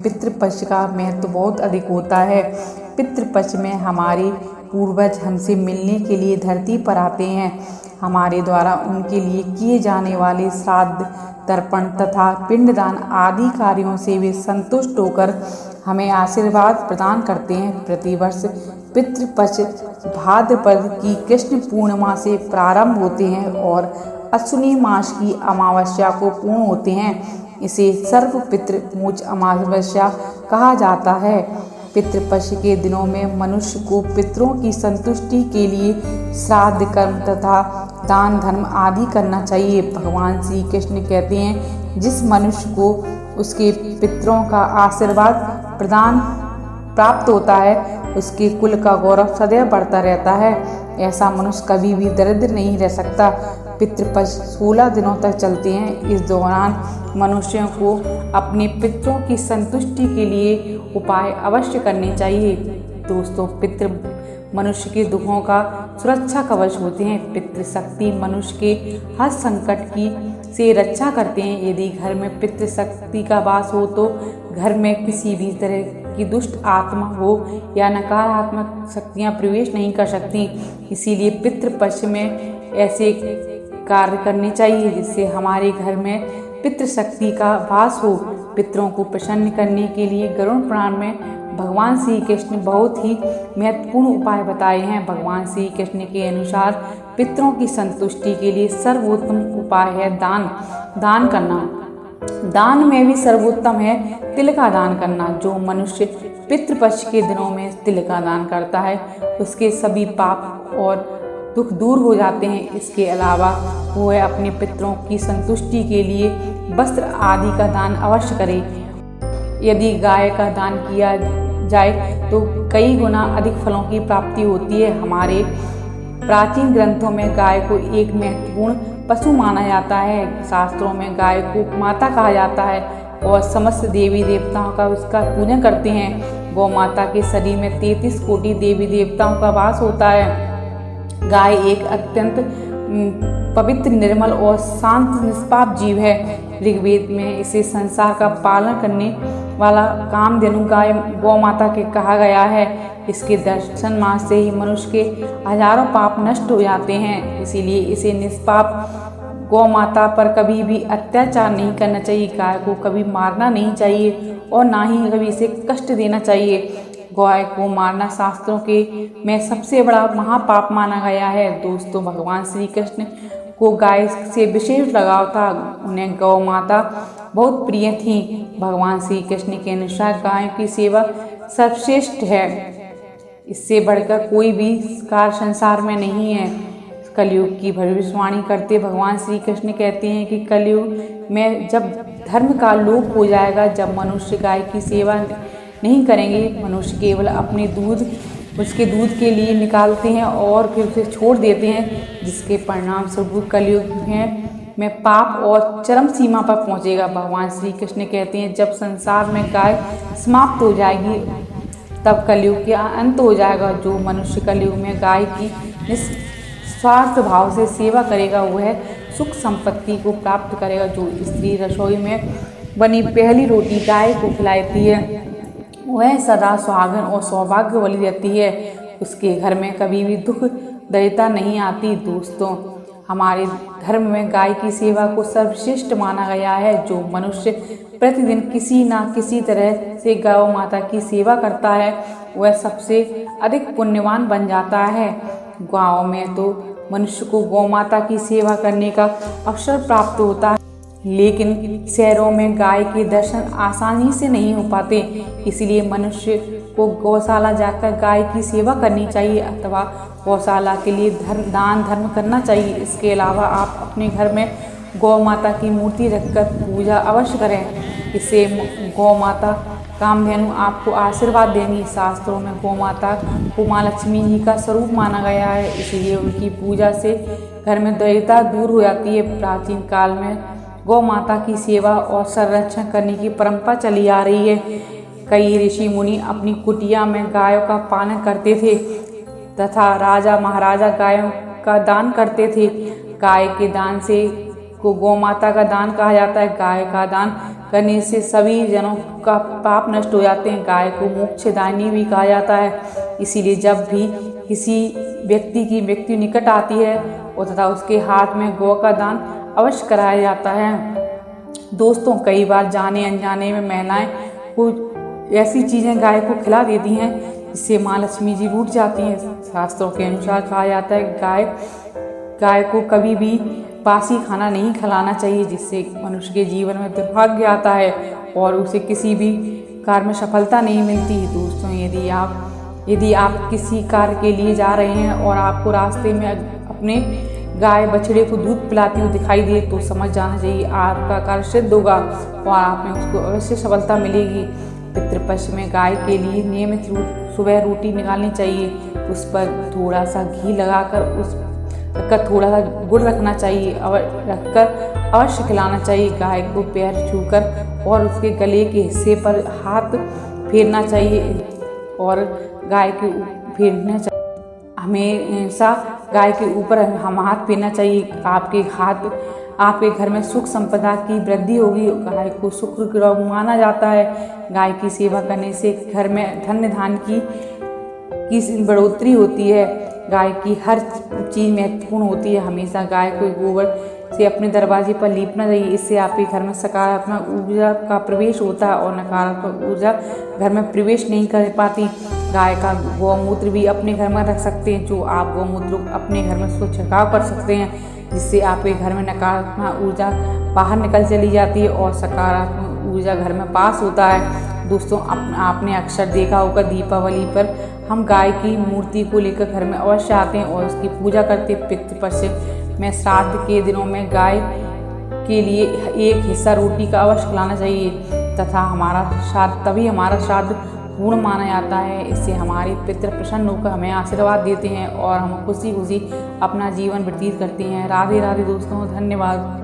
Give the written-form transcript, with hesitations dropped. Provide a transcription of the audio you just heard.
पितृपक्ष का महत्व बहुत अधिक होता है। पितृपक्ष में हमारे पूर्वज हमसे मिलने के लिए धरती पर आते हैं। हमारे द्वारा उनके लिए किए जाने वाले श्राद्ध, तर्पण तथा पिंडदान आदि कार्यों से वे संतुष्ट होकर हमें आशीर्वाद प्रदान करते हैं। प्रतिवर्ष पितृपक्ष भाद्रपद की कृष्ण पूर्णिमा से प्रारंभ होते हैं और अश्विनी मास की अमावस्या को पूर्ण होते हैं। इसे सर्व पितृ मोक्ष अमावस्या कहा जाता है। पितृपक्ष के दिनों में मनुष्य को पितरों की संतुष्टि के लिए श्राद्ध कर्म तथा दान धर्म आदि करना चाहिए। भगवान श्री कृष्ण कहते हैं, जिस मनुष्य को उसके पितरों का आशीर्वाद प्रदान प्राप्त होता है, उसके कुल का गौरव सदैव बढ़ता रहता है। ऐसा मनुष्य कभी भी दरिद्र नहीं रह सकता। पितृपक्ष 16 दिनों तक चलते हैं। इस दौरान मनुष्यों को अपने पितरों की संतुष्टि के लिए उपाय अवश्य करने चाहिए। दोस्तों, पितृ मनुष्य के दुखों का सुरक्षा कवच होते हैं। पितृशक्ति मनुष्य के हर संकट की से रक्षा करते हैं। यदि घर में पितृशक्ति का वास हो तो घर में किसी भी तरह की दुष्ट आत्मा हो या नकारात्मक शक्तियां प्रवेश नहीं कर सकती। इसीलिए पितृपक्ष में ऐसे कार्य करने चाहिए जिससे हमारे घर में पितृशक्ति का वास हो। पितरों को प्रसन्न करने के लिए गरुड़ पुराण में भगवान श्री कृष्ण बहुत ही महत्वपूर्ण उपाय बताए हैं। भगवान श्री कृष्ण के अनुसार पितरों की संतुष्टि के लिए सर्वोत्तम उपाय है दान करना। दान में भी सर्वोत्तम है तिल का दान करना। जो मनुष्य पितृपक्ष के दिनों में तिल का दान करता है, उसके सभी पाप और दुख दूर हो जाते हैं। इसके अलावा वह अपने पितरों की संतुष्टि के लिए वस्त्र आदि का दान अवश्य करे। यदि गाय का दान किया जाए तो कई गुना अधिक फलों की प्राप्ति होती है। हमारे प्राचीन ग्रंथों में गाय को एक महत्वपूर्ण पशु माना जाता है। शास्त्रों में गाय को माता कहा जाता है और समस्त देवी देवताओं का उसका पूजन करते हैं। गौ माता के शरीर में 33 कोटि देवी देवताओं का वास होता है। गाय एक अत्यंत पवित्र, निर्मल और शांत निष्पाप जीव है। ऋग्वेद में इसे संसार का पालन करने वाला कामधेनु गाय गौ माता के कहा गया है। इसके दर्शन मात्र से ही मनुष्य के हजारों पाप नष्ट हो जाते हैं। इसीलिए इसे निष्पाप गौ माता पर कभी भी अत्याचार नहीं करना चाहिए। गाय को कभी मारना नहीं चाहिए और ना ही कभी इसे कष्ट देना चाहिए। गाय को मारना शास्त्रों के में सबसे बड़ा महापाप माना गया है। दोस्तों, भगवान श्री कृष्ण को गाय से विशेष लगाव था। उन्हें गौ माता बहुत प्रिय थी। भगवान श्री कृष्ण के अनुसार गाय की सेवा सर्वश्रेष्ठ है। इससे बढ़कर कोई भी कार्य संसार में नहीं है। कलयुग की भविष्यवाणी करते भगवान श्री कृष्ण कहते हैं कि कलयुग में जब धर्म का लोप हो जाएगा, जब मनुष्य गाय की सेवा नहीं करेंगे, मनुष्य केवल अपने दूध उसके दूध के लिए निकालते हैं और फिर उसे छोड़ देते हैं, जिसके परिणाम स्वरूप कलयुग में पाप और चरम सीमा पर पहुंचेगा। भगवान श्री कृष्ण कहते हैं, जब संसार में गाय समाप्त हो जाएगी तब कलयुग का अंत हो जाएगा। जो मनुष्य कलयुग में गाय की निस्वार्थ भाव से सेवा करेगा वह सुख संपत्ति को प्राप्त करेगा। जो स्त्री रसोई में बनी पहली रोटी गाय को खिलाती है वह सदा सुहागन और सौभाग्य वाली रहती है। उसके घर में कभी भी दुख दरिद्रता नहीं आती। दोस्तों, हमारे धर्म में गाय की सेवा को सर्वश्रेष्ठ माना गया है। जो मनुष्य प्रतिदिन किसी न किसी तरह से गौ माता की सेवा करता है वह सबसे अधिक पुण्यवान बन जाता है। गाँव में तो मनुष्य को गौ माता की सेवा करने का अवसर प्राप्त होता है, लेकिन शहरों में गाय के दर्शन आसानी से नहीं हो पाते। इसलिए मनुष्य को गौशाला जाकर गाय की सेवा करनी चाहिए अथवा गौशाला के लिए दान धर्म करना चाहिए। इसके अलावा आप अपने घर में गौ माता की मूर्ति रखकर पूजा अवश्य करें। इससे गौ माता कामधेनु आपको आशीर्वाद देंगी। शास्त्रों में गौ माता को माँ लक्ष्मी जी का स्वरूप माना गया है, इसीलिए उनकी पूजा से घर में दरिद्रता दूर हो जाती है। प्राचीन काल में गौ माता की सेवा और संरक्षण करने की परंपरा चली आ रही है। कई ऋषि मुनि अपनी कुटिया में गायों का पालन करते थे तथा राजा महाराजा गायों का दान करते थे। गाय के दान से को गौ माता का दान कहा जाता है। गाय का दान करने से सभी जनों का पाप नष्ट हो जाते हैं। गाय को मोक्षदायिनी भी कहा जाता है। इसीलिए जब भी किसी व्यक्ति की मृत्यु निकट आती है और तथा उसके हाथ में गौ का दान अवश्य कराया जाता है। दोस्तों, कई बार जाने अनजाने में महिलाएं को ऐसी चीज़ें गाय को खिला देती हैं जिससे माँ लक्ष्मी जी रूठ जाती हैं। शास्त्रों के अनुसार कहा जाता है गाय को कभी भी बासी खाना नहीं खिलाना चाहिए, जिससे मनुष्य के जीवन में दुर्भाग्य आता है और उसे किसी भी कार्य में सफलता नहीं मिलती। दोस्तों, यदि आप किसी कार्य के लिए जा रहे हैं और आपको रास्ते में अपने गाय बछड़े को दूध पिलाती हुई दिखाई दे तो समझ जाना चाहिए आपका कार्य सिद्ध होगा और आप में उसको अवश्य सफलता मिलेगी। पितृपक्ष में गाय के लिए नियमित सुबह रोटी निकालनी चाहिए। उस पर थोड़ा सा घी लगाकर थोड़ा सा गुड़ रखना चाहिए, रखकर अवश्य खिलाना चाहिए। गाय को पैर छूकर और उसके गले के हिस्से पर हाथ फेरना चाहिए और गाय के फेरना चाहिए। हमेशा गाय के ऊपर हम हाथ फेरना चाहिए। आपके घर में सुख संपदा की वृद्धि होगी। गाय को शुक्र ग्रह माना जाता है। गाय की सेवा करने से घर में धन धान की बढ़ोतरी होती है। गाय की हर चीज़ महत्वपूर्ण होती है। हमेशा गाय को गोबर से अपने दरवाजे पर लीपना चाहिए। इससे आपके घर में सकारात्मक ऊर्जा का प्रवेश होता है और नकारात्मक ऊर्जा घर में प्रवेश नहीं कर पाती। गाय का गौमूत्र भी अपने घर में रख सकते हैं, जो आप गौमूत्र अपने घर में छिड़काव कर सकते हैं, जिससे आपके घर में नकारात्मक ऊर्जा बाहर निकल चली जाती है और सकारात्मक ऊर्जा घर में पास होता है। दोस्तों, आपने अक्सर देखा होगा दीपावली पर हम गाय की मूर्ति को लेकर घर में अवश्य आते हैं और उसकी पूजा करते हैं। पितृपक्ष में श्राद्ध के दिनों में गाय के लिए एक हिस्सा रोटी का अवश्य खिलाना चाहिए तथा हमारा श्राद्ध पूर्ण माना जाता है। इससे हमारे पितृ प्रसन्न होकर हमें आशीर्वाद देते हैं और हम खुशी खुशी अपना जीवन व्यतीत करते हैं। राधे राधे दोस्तों, धन्यवाद।